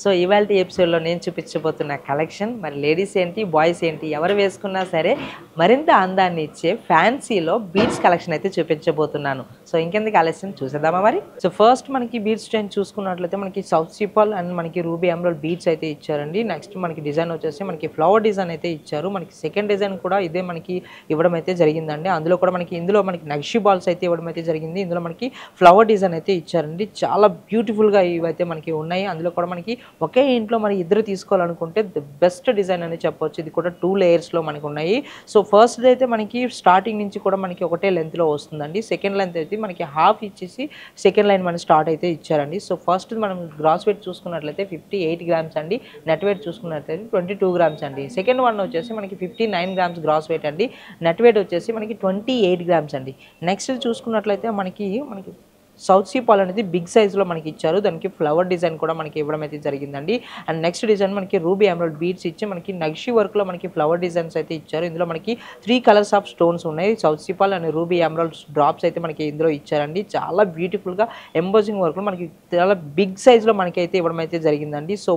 So ఇవాల్టి ఎపిసోడ్లో నేను చూపించబోతున్న కలెక్షన్ మరి లేడీస్ ఏంటి బాయ్స్ ఏంటి ఎవరు వేసుకున్నా సరే మరింత అందాన్ని ఇచ్చే ఫ్యాన్సీలో బీడ్స్ కలెక్షన్ అయితే చూపించబోతున్నాను. సో ఇంకెందుకు ఆలస్యం చూసేద్దామా మరి. సో ఫస్ట్ మనకి బీడ్స్ ట్రెండ్ చూసుకున్నట్లయితే మనకి సౌత్ సిపాల్ అండ్ మనకి రూబీ ఎమరాల్డ్ బీడ్స్ అయితే ఇచ్చారండి. నెక్స్ట్ మనకి డిజైన్ వచ్చేసి మనకి ఫ్లవర్ డిజైన్ అయితే ఇచ్చారు. మనకి సెకండ్ డిజైన్ కూడా ఇదే మనకి ఇవ్వడం అయితే జరిగిందండి. అందులో కూడా ఇందులో మనకి నక్షి బాల్స్ అయితే ఇవ్వడం అయితే జరిగింది. ఇందులో మనకి ఫ్లవర్ డిజైన్ అయితే ఇచ్చారండి. చాలా బ్యూటిఫుల్గా ఇవైతే మనకి ఉన్నాయి. అందులో కూడా మనకి ఒకే ఇంట్లో మరి ఇద్దరు తీసుకోవాలనుకుంటే ది బెస్ట్ డిజైన్ అని చెప్పొచ్చు. ఇది కూడా 2 లేయర్స్లో మనకి ఉన్నాయి. సో ఫస్ట్ అయితే మనకి స్టార్టింగ్ నుంచి కూడా మనకి ఒకటే లెంత్లో వస్తుందండి. సెకండ్ లెంత్ అయితే మనకి హాఫ్ ఇచ్చేసి సెకండ్ లైన్ మనకి స్టార్ట్ అయితే ఇచ్చారండి. సో ఫస్ట్ మనం గ్రాస్ వెయిట్ చూసుకున్నట్లయితే 58 గ్రామ్స్ అండి. నెట్ వెయిట్ చూసుకున్నట్లయితే 22 గ్రామ్స్ అండి. సెకండ్ వన్ వచ్చేసి మనకి 59 గ్రామ్స్ గ్రాస్ వెయిట్ అండి. నెట్ వెయిట్ వచ్చేసి మనకి 28 గ్రామ్స్ అండి. నెక్స్ట్ చూసుకున్నట్లయితే మనకి సౌత్ సిపాల్ అనేది బిగ్ సైజ్లో మనకి ఇచ్చారు. దానికి ఫ్లవర్ డిజైన్ కూడా మనకి ఇవ్వడం అయితే జరిగిందండి. అండ్ నెక్స్ట్ డిజైన్ మనకి రూబీ ఎమరాల్డ్ బీడ్స్ ఇచ్చి మనకి నక్షి వర్క్లో మనకి ఫ్లవర్ డిజైన్స్ అయితే ఇచ్చారు. ఇందులో మనకి 3 కలర్స్ ఆఫ్ స్టోన్స్ ఉన్నాయి. South sea pearl and ruby emerald drops అయితే మనకి ఇందులో ఇచ్చారండి. చాలా బ్యూటిఫుల్గా ఎంబోజింగ్ వర్క్లో మనకి చాలా బిగ్ సైజ్లో మనకి అయితే ఇవ్వడం అయితే జరిగిందండి. సో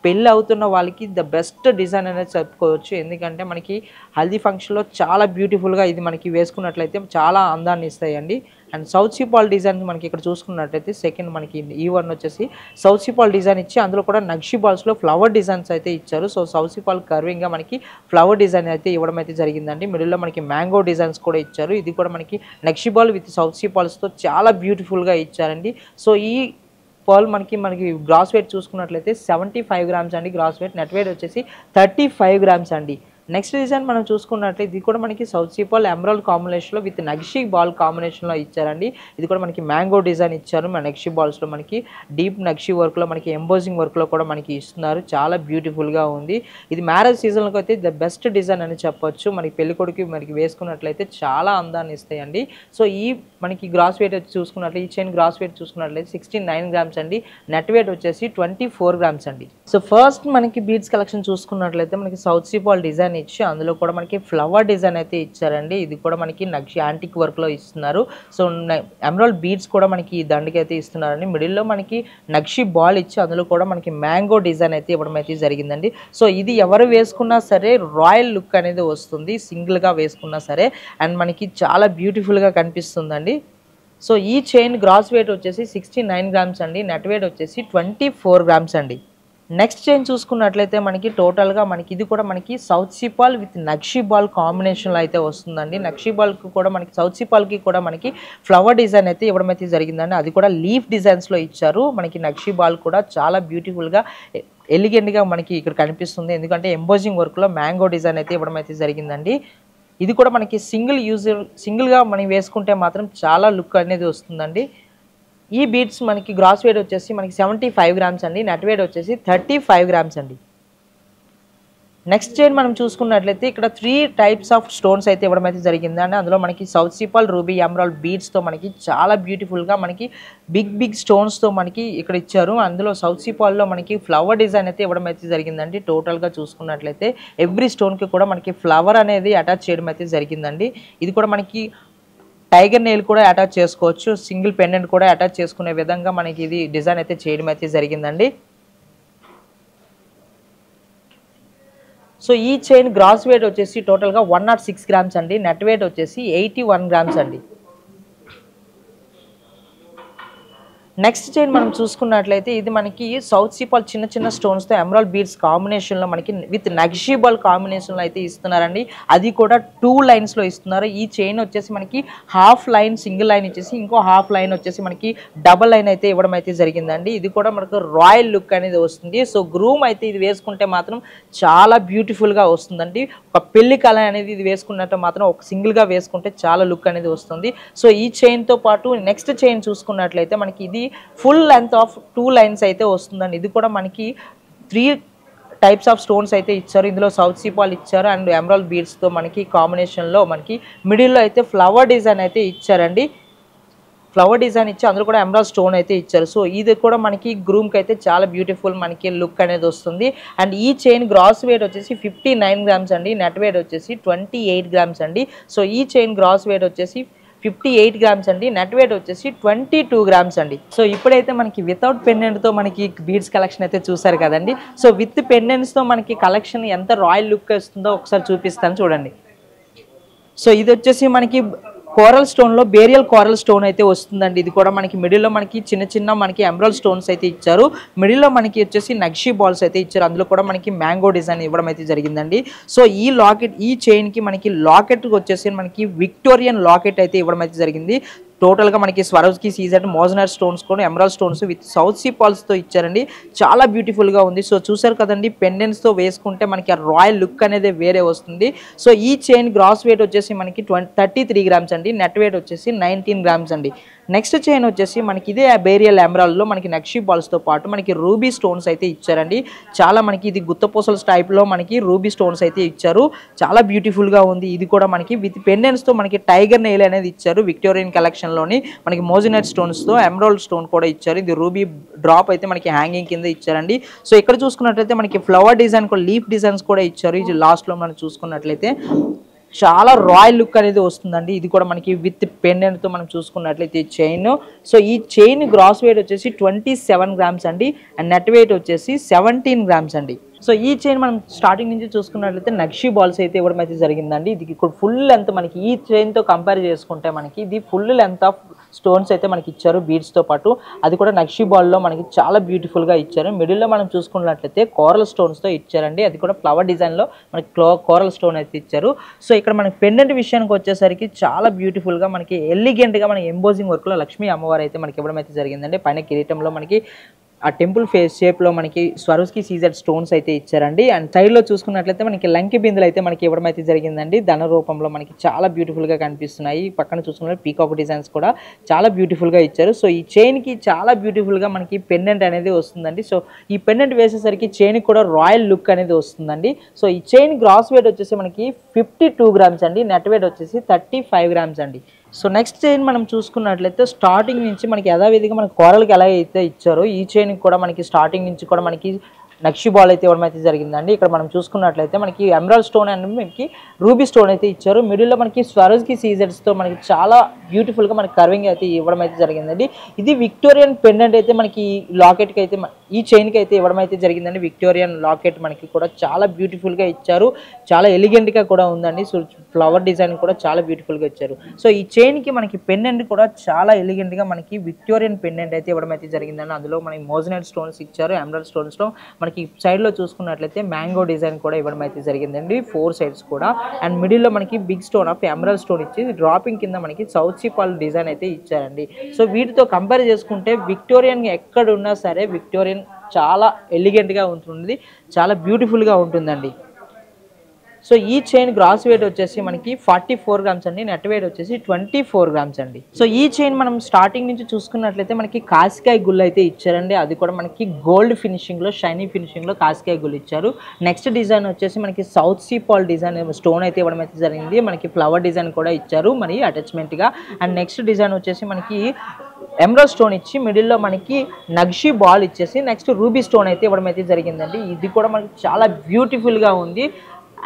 పెళ్ళి అవుతున్న వాళ్ళకి ద బెస్ట్ డిజైన్ అనేది చెప్పుకోవచ్చు. ఎందుకంటే మనకి హల్దీ ఫంక్షన్లో చాలా బ్యూటిఫుల్గా ఇది మనకి వేసుకున్నట్లయితే చాలా అందాన్ని ఇస్తాయండి. అండ్ సౌత్ సిపాల్ డిజైన్ మనకి ఇక్కడ చూసుకున్నట్లయితే సెకండ్ మనకి ఈ వన్ వచ్చేసి సౌత్ సిపాల్ డిజైన్ ఇచ్చి అందులో కూడా నక్షి బాల్స్లో ఫ్లవర్ డిజైన్స్ అయితే ఇచ్చారు. సో సౌత్ సిపాల్ కర్వింగ్గా మనకి ఫ్లవర్ డిజైన్ అయితే ఇవ్వడం అయితే జరిగిందండి. మిడిల్లో మనకి మ్యాంగో డిజైన్స్ కూడా ఇచ్చారు. ఇది కూడా మనకి నక్షి బాల్ విత్ సౌత్ సిపాల్స్తో చాలా బ్యూటిఫుల్గా ఇచ్చారండి. సో ఈ పర్ల్ మనకి గ్రాస్ వెయిట్ చూసుకున్నట్లయితే 75 గ్రామ్స్ అండి గ్రాస్ వెయిట్. నెట్ వెయిట్ వచ్చేసి 35 గ్రామ్స్ అండి. నెక్స్ట్ డిజైన్ మనం చూసుకున్నట్లయితే ఇది కూడా మనకి సౌత్ సిపాల్ ఎమరాల్డ్ కాంబినేషన్లో విత్ నక్షి బాల్ కాంబినేషన్లో ఇచ్చారండి. ఇది కూడా మనకి మ్యాంగో డిజైన్ ఇచ్చారు. మన నక్షి బాల్స్లో మనకి డీప్ నక్షి వర్క్లో మనకి ఎంబోజింగ్ వర్క్లో కూడా మనకి ఇస్తున్నారు. చాలా బ్యూటిఫుల్గా ఉంది. ఇది మ్యారేజ్ సీజన్కి అయితే ద బెస్ట్ డిజైన్ అని చెప్పొచ్చు. మనకి పెళ్ళికొడుకు మనకి వేసుకున్నట్లయితే చాలా అందాన్ని ఇస్తాయండి. సో ఈ మనకి గ్రాస్ వెయిట్ వచ్చి చూసుకున్నట్లయితే ఈ చైన్ గ్రాస్ వెయిట్ చూసుకున్నట్లయితే 69 గ్రామ్స్ అండి. నెట్ వెయిట్ వచ్చేసి 24 గ్రామ్స్ అండి. సో ఫస్ట్ మనకి బీడ్స్ కలెక్షన్ చూసుకున్నట్లయితే మనకి సౌత్ సిపాల్ డిజైన్ ఇచ్చి అందులో కూడా మనకి ఫ్లవర్ డిజైన్ అయితే ఇచ్చారండి. ఇది కూడా మనకి నక్షి యాంటిక్ వర్క్లో ఇస్తున్నారు. సో ఎమరాల్డ్ బీడ్స్ కూడా మనకి ఈ దండకి అయితే ఇస్తున్నారండి. మిడిల్లో మనకి నక్షి బాల్ ఇచ్చి అందులో కూడా మనకి మ్యాంగో డిజైన్ అయితే ఇవ్వడం అయితే జరిగిందండి. సో ఇది ఎవరు వేసుకున్నా సరే రాయల్ లుక్ అనేది వస్తుంది సింగిల్గా వేసుకున్నా సరే. అండ్ మనకి చాలా బ్యూటిఫుల్గా కనిపిస్తుందండి. సో ఈ చైన్ గ్రాస్ వెయిట్ వచ్చేసి 69 గ్రామ్స్ అండి. నెట్ వెయిట్ వచ్చేసి 24 గ్రామ్స్ అండి. నెక్స్ట్ చైన్ చూసుకున్నట్లయితే మనకి టోటల్గా మనకి ఇది కూడా మనకి సౌత్ సిపాల్ విత్ నక్షి బాల్ కాంబినేషన్లో అయితే వస్తుందండి. నక్షి బాల్కి కూడా మనకి సౌత్ సిపాల్కి కూడా మనకి ఫ్లవర్ డిజైన్ అయితే ఇవ్వడం అయితే జరిగిందండి. అది కూడా లీఫ్ డిజైన్స్లో ఇచ్చారు. మనకి నక్షి బాల్ కూడా చాలా బ్యూటిఫుల్గా ఎలిగెంట్గా మనకి ఇక్కడ కనిపిస్తుంది. ఎందుకంటే ఎంబోజింగ్ వర్క్లో మ్యాంగో డిజైన్ అయితే ఇవ్వడం అయితే జరిగిందండి. ఇది కూడా మనకి సింగిల్గా మనం వేసుకుంటే మాత్రం చాలా లుక్ అనేది వస్తుందండి. ఈ బీడ్స్ మనకి గ్రాస్ వెయిట్ వచ్చేసి మనకి 75 గ్రామ్స్ అండి. నెట్ వెయిట్ వచ్చేసి 35 గ్రామ్స్ అండి. నెక్స్ట్ చైన్ మనం చూసుకున్నట్లయితే ఇక్కడ 3 టైప్స్ ఆఫ్ స్టోన్స్ అయితే ఇవ్వడం అయితే జరిగిందండి. అందులో మనకి సౌత్ సిపాల్ రూబీ ఎమరాల్డ్ బీడ్స్తో మనకి చాలా బ్యూటిఫుల్గా మనకి బిగ్ స్టోన్స్తో మనకి ఇక్కడ ఇచ్చారు. అందులో సౌత్ సిపాల్లో మనకి ఫ్లవర్ డిజైన్ అయితే ఇవ్వడం అయితే జరిగిందండి. టోటల్గా చూసుకున్నట్లయితే ఎవ్రీ స్టోన్కి కూడా మనకి ఫ్లవర్ అనేది అటాచ్ చేయడం అయితే జరిగిందండి. ఇది కూడా మనకి టైగర్ నెయిల్ కూడా అటాచ్ చేసుకోవచ్చు. సింగిల్ పెండెంట్ కూడా అటాచ్ చేసుకునే విధంగా మనకి ఇది డిజైన్ అయితే చేయడం అయితే జరిగిందండి. సో ఈ చైన్ గ్రాస్ వెయిట్ వచ్చేసి టోటల్గా 106 గ్రామ్స్ అండి. నెట్ వెయిట్ వచ్చేసి 81 గ్రామ్స్ అండి. నెక్స్ట్ చైన్ మనం చూసుకున్నట్లయితే ఇది మనకి సౌత్ సిపాల్ చిన్న స్టోన్స్తో ఎమరాల్డ్ బీడ్స్ కాంబినేషన్లో మనకి విత్ నక్షి బాల్ కాంబినేషన్లో అయితే ఇస్తున్నారండి. అది కూడా 2 లైన్స్లో ఇస్తున్నారు. ఈ చైన్ వచ్చేసి మనకి హాఫ్ లైన్ సింగిల్ లైన్ ఇచ్చేసి ఇంకో హాఫ్ లైన్ వచ్చేసి మనకి డబల్ లైన్ అయితే ఇవ్వడం అయితే జరిగిందండి. ఇది కూడా మనకు రాయల్ లుక్ అనేది వస్తుంది. సో గ్రూమ్ అయితే ఇది వేసుకుంటే మాత్రం చాలా బ్యూటిఫుల్గా వస్తుందండి. ఒక పెళ్లి కళ అనేది ఇది వేసుకున్నట్టు మాత్రం ఒక సింగిల్గా వేసుకుంటే చాలా లుక్ అనేది వస్తుంది. సో ఈ చైన్తో పాటు నెక్స్ట్ చైన్ చూసుకున్నట్లయితే మనకి ఇది ఫుల్ లెంత్ ఆఫ్ 2 లైన్స్ అయితే వస్తుందండి. ఇది కూడా మనకి 3 టైప్స్ ఆఫ్ స్టోన్స్ అయితే ఇచ్చారు. ఇందులో సౌత్ సిపాల్ ఇచ్చారు అండ్ ఎమరాల్డ్ బీడ్స్తో మనకి కాంబినేషన్లో మనకి మిడిల్లో అయితే ఫ్లవర్ డిజైన్ అయితే ఇచ్చారండి. ఫ్లవర్ డిజైన్ ఇచ్చి అందులో కూడా ఎమరాల్డ్ స్టోన్ అయితే ఇచ్చారు. సో ఇది కూడా మనకి గ్రూమ్కి అయితే చాలా బ్యూటిఫుల్ మనకి లుక్ అనేది వస్తుంది. అండ్ ఈ చైన్ గ్రాస్ వెయిట్ వచ్చేసి 59 గ్రామ్స్ అండి. నెట్ వెయిట్ వచ్చేసి 28 గ్రామ్స్ అండి. సో ఈ చైన్ గ్రాస్ వెయిట్ వచ్చేసి 58 గ్రామ్స్ అండి. నెట్ వెయిట్ వచ్చేసి 22 గ్రామ్స్ అండి. సో ఇప్పుడైతే మనకి వితౌట్ పెండెంట్తో మనకి బీడ్స్ కలెక్షన్ అయితే చూసారు కదండి. సో విత్ పెండెంట్స్తో మనకి కలెక్షన్ ఎంత రాయల్ లుక్ వస్తుందో ఒకసారి చూపిస్తాను చూడండి. సో ఇది వచ్చేసి మనకి కోరల్ స్టోన్లో బేరియల్ కోరల్ స్టోన్ అయితే వస్తుందండి. ఇది కూడా మనకి మిడిల్లో మనకి చిన్న మనకి ఎమరాల్డ్ స్టోన్స్ అయితే ఇచ్చారు. మిడిల్లో మనకి వచ్చేసి నక్షి బాల్స్ అయితే ఇచ్చారు. అందులో కూడా మనకి మ్యాంగో డిజైన్ ఇవ్వడం అయితే జరిగిందండి. సో ఈ లాకెట్ ఈ చైన్కి మనకి లాకెట్ వచ్చేసి మనకి విక్టోరియన్ లాకెట్ అయితే ఇవ్వడం అయితే జరిగింది. టోటల్గా మనకి స్వరోజ్కి సీజెడ్ మోజనర్ స్టోన్స్ కూడా emerald stones with south sea పాల్స్తో ఇచ్చారండి. చాలా బ్యూటిఫుల్గా ఉంది. సో చూసారు కదండి, పెండెంట్స్తో వేసుకుంటే మనకి ఆ రాయల్ లుక్ అనేది వేరే వస్తుంది. సో ఈ చైన్ గ్రాస్ వెయిట్ వచ్చేసి మనకి 33 గ్రామ్స్ అండి. నెట్ వెయిట్ వచ్చేసి 19 గ్రామ్స్ అండి. నెక్స్ట్ చైన్ వచ్చేసి మనకి ఇదే బేరియల్ ఎమరాల్డ్లో మనకి నక్షి బాల్స్తో పాటు మనకి రూబీ స్టోన్స్ అయితే ఇచ్చారండి. చాలా మనకి ఇది గుత్తపూసల టైప్లో మనకి రూబీ స్టోన్స్ అయితే ఇచ్చారు. చాలా బ్యూటిఫుల్గా ఉంది. ఇది కూడా మనకి విత్ పెండెంట్స్తో మనకి టైగర్ నెయిల్ అనేది ఇచ్చారు. విక్టోరియన్ కలెక్షన్లోని మనకి మోజినెట్ స్టోన్స్తో ఎమరాల్డ్ స్టోన్ కూడా ఇచ్చారు. ఇది రూబీ డ్రాప్ అయితే మనకి హ్యాంగింగ్ కింద ఇచ్చారండి. సో ఇక్కడ చూసుకున్నట్లయితే మనకి ఫ్లవర్ డిజైన్ కూడా లీఫ్ డిజైన్స్ కూడా ఇచ్చారు. ఇది లాస్ట్లో మనం చూసుకున్నట్లయితే చాలా రాయల్ లుక్ అనేది వస్తుందండి. ఇది కూడా మనకి విత్ పెండెంట్తో మనం చూసుకున్నట్లయితే చైన్. సో ఈ చైన్ గ్రాస్ వెయిట్ వచ్చేసి 27 గ్రామ్స్ అండి. అండ్ నెట్ వెయిట్ వచ్చేసి 17 గ్రామ్స్ అండి. సో ఈ చైన్ మనం స్టార్టింగ్ నుంచి చూసుకున్నట్లయితే నక్షి బాల్స్ అయితే ఇవ్వడం అయితే జరిగిందండి. ఇది ఇక్కడ ఫుల్ లెంత్ మనకి ఈ చైన్తో కంపేర్ చేసుకుంటే మనకి ఇది ఫుల్ లెంత్ ఆఫ్ స్టోన్స్ అయితే మనకి ఇచ్చారు బీడ్స్తో పాటు. అది కూడా నక్షి బాల్లో మనకి చాలా బ్యూటిఫుల్గా ఇచ్చారు. మిడిల్లో మనం చూసుకున్నట్లయితే కోరల్ స్టోన్స్తో ఇచ్చారండి. అది కూడా ఫ్లవర్ డిజైన్లో మనకి కోరల్ స్టోన్ అయితే ఇచ్చారు. సో ఇక్కడ మనకి పెండెంట్ విషయానికి వచ్చేసరికి చాలా బ్యూటిఫుల్గా మనకి ఎలిగెంట్గా మనకి ఎంబోజింగ్ వర్క్లో లక్ష్మీ అమ్మవారు అయితే మనకి ఇవ్వడం అయితే జరిగిందండి. పైన కిరీటంలో మనకి ఆ టెంపుల్ ఫేస్ షేప్లో మనకి స్వరోజ్కి సీజెడ్ స్టోన్స్ అయితే ఇచ్చారండి. అండ్ సైడ్లో చూసుకున్నట్లయితే మనకి లంకి బిందులు అయితే మనకి ఇవ్వడం అయితే జరిగిందండి. ధన రూపంలో మనకి చాలా బ్యూటిఫుల్గా కనిపిస్తున్నాయి. పక్కన చూసుకున్నట్లయితే పీకాక్ డిజైన్స్ కూడా చాలా బ్యూటిఫుల్గా ఇచ్చారు. సో ఈ చైన్కి చాలా బ్యూటిఫుల్గా మనకి పెండెంట్ అనేది వస్తుందండి. సో ఈ పెండెంట్ వేసేసరికి చైన్కి కూడా రాయల్ లుక్ అనేది వస్తుందండి. సో ఈ చైన్ గ్రాస్ వెయిట్ వచ్చేసి మనకి 52 గ్రామ్స్ అండి. నెట్ వెయిట్ వచ్చేసి 35 గ్రామ్స్ అండి. సో నెక్స్ట్ చైన్ మనం చూసుకున్నట్లయితే స్టార్టింగ్ నుంచి మనకి యథావిధిగా మనకి కోరల్కి ఎలా అయితే ఇచ్చారో ఈ చైన్కి కూడా మనకి స్టార్టింగ్ నుంచి కూడా మనకి నక్షి బాల్ అయితే ఇవ్వడం అయితే జరిగిందండి. ఇక్కడ మనం చూసుకున్నట్లయితే మనకి ఎమరాల్డ్ స్టోన్ అండ్ మనకి రూబీ స్టోన్ అయితే ఇచ్చారు. మిడిల్లో మనకి స్వరోజ్కి సీజెడ్స్తో మనకి చాలా బ్యూటిఫుల్గా మనకి కర్వింగ్ అయితే ఇవ్వడం అయితే జరిగిందండి. ఇది విక్టోరియన్ పెండెంట్ అయితే మనకి లాకెట్కి అయితే ఈ చైన్కి అయితే ఇవ్వడం అయితే జరిగిందండి. విక్టోరియన్ లాకెట్ మనకి కూడా చాలా బ్యూటిఫుల్గా ఇచ్చారు. చాలా ఎలిగెంట్గా కూడా ఉందండి. సో ఫ్లవర్ డిజైన్ కూడా చాలా బ్యూటిఫుల్గా ఇచ్చారు. సో ఈ చైన్కి మనకి పెండెంట్ కూడా చాలా ఎలిగెంట్గా మనకి విక్టోరియన్ పెండెంట్ అయితే ఇవ్వడం అయితే జరిగిందండి. అందులో మనకి మోజనైట్ స్టోన్స్ ఇచ్చారు. ఎమరాల్డ్ స్టోన్స్లో మనకి సైడ్లో చూసుకున్నట్లయితే మ్యాంగో డిజైన్ కూడా ఇవ్వడం అయితే జరిగిందండి. 4 సైడ్స్ కూడా. అండ్ మిడిల్లో మనకి big stone of emerald stone ఇచ్చి డ్రాపింగ్ కింద మనకి సౌత్ సీ పాల్ డిజైన్ అయితే ఇచ్చారండి. సో వీటితో కంపేర్ చేసుకుంటే విక్టోరియన్ ఎక్కడ ఉన్నా సరే విక్టోరియన్ చాలా ఎలిగెంట్గా ఉంటుంది, చాలా బ్యూటిఫుల్గా ఉంటుందండి. సో ఈ చైన్ గ్రాస్ వెయిట్ వచ్చేసి మనకి 44 గ్రామ్స్ అండి. నెట్ వెయిట్ వచ్చేసి 24 గ్రామ్స్ అండి. సో ఈ చైన్ మనం స్టార్టింగ్ నుంచి చూసుకున్నట్లయితే మనకి కాసికాయ గుళ్ళు అయితే ఇచ్చారండి. అది కూడా మనకి గోల్డ్ ఫినిషింగ్లో షైనీ ఫినిషింగ్లో కాసికాయ గుళ్ళు ఇచ్చారు. నెక్స్ట్ డిజైన్ వచ్చేసి మనకి south sea pearl design stone అయితే ఇవ్వడం అయితే జరిగింది. మనకి ఫ్లవర్ డిజైన్ కూడా ఇచ్చారు మరి అటాచ్మెంట్గా. అండ్ నెక్స్ట్ డిజైన్ వచ్చేసి మనకి ఎమరాల్డ్ స్టోన్ ఇచ్చి మిడిల్లో మనకి నక్షి బాల్ ఇచ్చేసి నెక్స్ట్ రూబీ స్టోన్ అయితే ఇవ్వడం అయితే జరిగిందండి. ఇది కూడా మనకి చాలా బ్యూటిఫుల్గా ఉంది.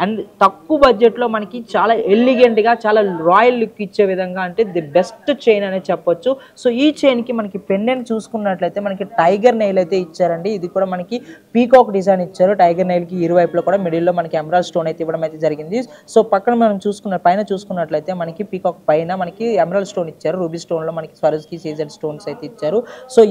అండ్ తక్కువ బడ్జెట్లో మనకి చాలా ఎలిగెంట్గా చాలా రాయల్ లుక్ ఇచ్చే విధంగా అంటే ది బెస్ట్ చైన్ అనేది చెప్పొచ్చు. సో ఈ చైన్కి మనకి పెండెంట్ చూసుకున్నట్లయితే మనకి టైగర్ నెయిల్ అయితే ఇచ్చారండి. ఇది కూడా మనకి పీకాక్ డిజైన్ ఇచ్చారు. టైగర్ నెయిల్కి ఇరువైపులో కూడా మిడిల్లో మనకి ఎమరాల్డ్ స్టోన్ అయితే ఇవ్వడం అయితే జరిగింది. సో పక్కన మనం పైన చూసుకున్నట్లయితే మనకి పీకాక్ పైన మనకి ఎమరాల్డ్ స్టోన్ ఇచ్చారు. రూబీ స్టోన్లో మనకి స్వరోజ్కి సీజెడ్ స్టోన్స్ అయితే ఇచ్చారు. సో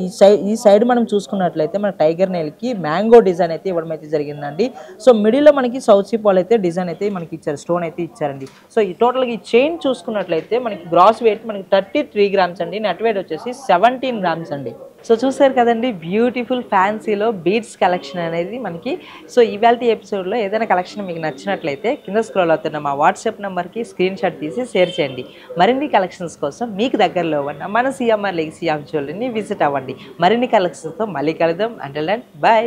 ఈ సైడ్ మనం చూసుకున్నట్లయితే మన టైగర్ నెయిల్కి మ్యాంగో డిజైన్ అయితే ఇవ్వడం అయితే జరిగిందండి. సో మిడిల్లో మనకి సౌత్ సీ పాల్ అయితే డిజైన్ అయితే మనకి ఇచ్చారు, స్టోన్ అయితే ఇచ్చారండి. సో ఈ టోటల్గా ఈ చైన్ చూసుకున్నట్లయితే మనకి గ్రాస్ వెయిట్ మనకి 33 గ్రామ్స్ అండి. నెట్ వెయిట్ వచ్చేసి 17 గ్రామ్స్ అండి. సో చూసారు కదండి బ్యూటిఫుల్ ఫ్యాన్సీలో బీడ్స్ కలెక్షన్ అనేది మనకి. సో ఇవాళ ఎపిసోడ్లో ఏదైనా కలెక్షన్ మీకు నచ్చినట్లయితే కింద స్క్రోల్ అవుతున్న మా వాట్సాప్ నెంబర్కి స్క్రీన్ షాట్ తీసి షేర్ చేయండి. మరిన్ని కలెక్షన్స్ కోసం మీకు దగ్గరలో ఉన్న మన సిఎంఆర్ లెగసీ ఆఫ్ జ్యువెలరీని విజిట్ అవ్వండి. మరిన్ని కలెక్షన్స్తో మళ్ళీ కలుద్దాం. Until then by.